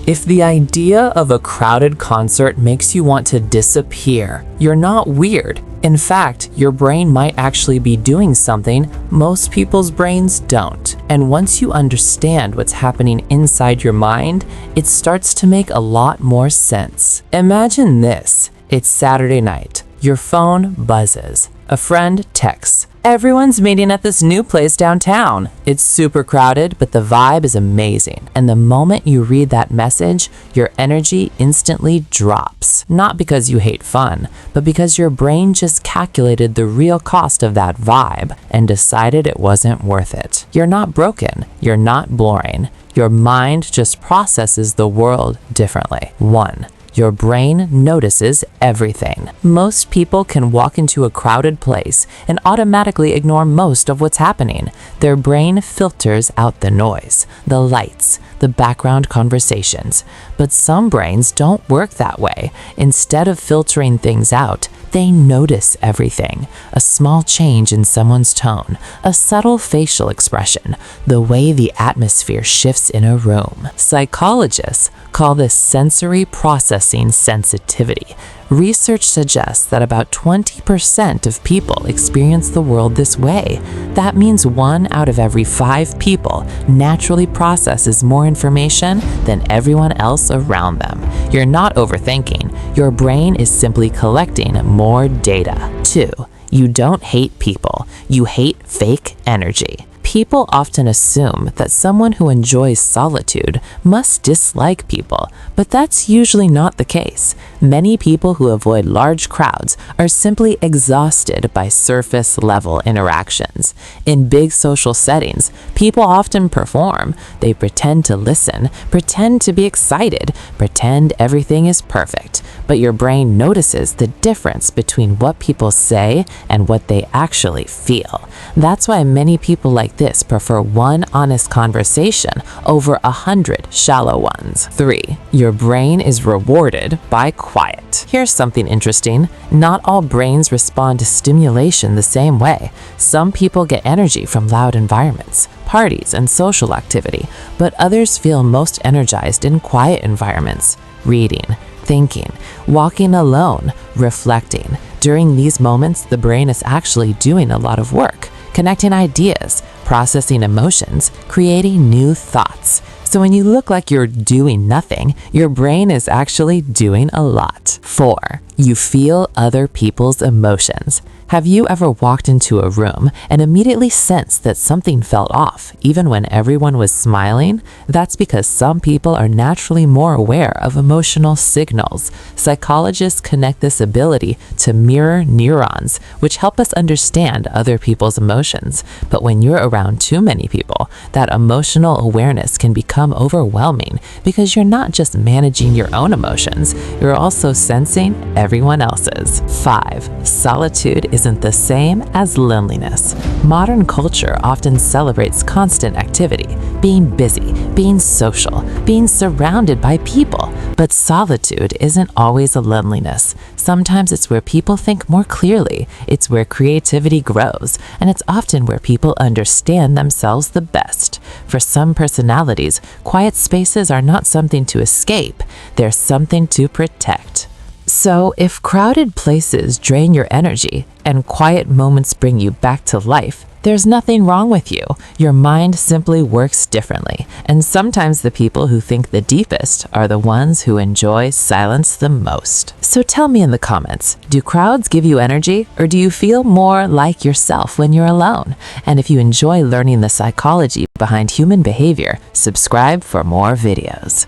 If the idea of a crowded concert makes you want to disappear, you're not weird. In fact, your brain might actually be doing something most people's brains don't. And once you understand what's happening inside your mind, it starts to make a lot more sense. Imagine this. It's Saturday night. Your phone buzzes. A friend texts, "Everyone's meeting at this new place downtown. It's super crowded, but the vibe is amazing." And the moment you read that message, your energy instantly drops. Not because you hate fun, but because your brain just calculated the real cost of that vibe and decided it wasn't worth it. You're not broken. You're not boring. Your mind just processes the world differently. 1. Your brain notices everything. Most people can walk into a crowded place and automatically ignore most of what's happening. Their brain filters out the noise, the lights, the background conversations. But some brains don't work that way. Instead of filtering things out, they notice everything. A small change in someone's tone, a subtle facial expression, the way the atmosphere shifts in a room. Psychologists call this sensory processing sensitivity. Research suggests that about 20% of people experience the world this way. That means 1 out of every 5 people naturally processes more information than everyone else around them. You're not overthinking. Your brain is simply collecting more data. 2. You don't hate people. You hate fake energy. People often assume that someone who enjoys solitude must dislike people, but that's usually not the case. Many people who avoid large crowds are simply exhausted by surface-level interactions. In big social settings, people often perform. They pretend to listen, pretend to be excited, pretend everything is perfect. But your brain notices the difference between what people say and what they actually feel. That's why many people like this prefer one honest conversation over 100 shallow ones. 3. Your brain is rewarded by quiet. Here's something interesting. Not all brains respond to stimulation the same way. Some people get energy from loud environments, parties, and social activity, but others feel most energized in quiet environments. Reading, thinking, walking alone, reflecting. During these moments, the brain is actually doing a lot of work, connecting ideas, processing emotions, creating new thoughts. So when you look like you're doing nothing, your brain is actually doing a lot. 4. You feel other people's emotions. Have you ever walked into a room and immediately sensed that something felt off, even when everyone was smiling? That's because some people are naturally more aware of emotional signals. Psychologists connect this ability to mirror neurons, which help us understand other people's emotions. But when you're around too many people, that emotional awareness can become overwhelming because you're not just managing your own emotions, you're also sensing everyone else's. 5. Solitude isn't the same as loneliness. Modern culture often celebrates constant activity, being busy, being social, being surrounded by people. But solitude isn't always a loneliness. Sometimes it's where people think more clearly, it's where creativity grows, and it's often where people understand themselves the best. For some personalities, quiet spaces are not something to escape, they're something to protect. So, if crowded places drain your energy and quiet moments bring you back to life, there's nothing wrong with you. Your mind simply works differently. And sometimes the people who think the deepest are the ones who enjoy silence the most. So tell me in the comments, do crowds give you energy, or do you feel more like yourself when you're alone? And if you enjoy learning the psychology behind human behavior, subscribe for more videos.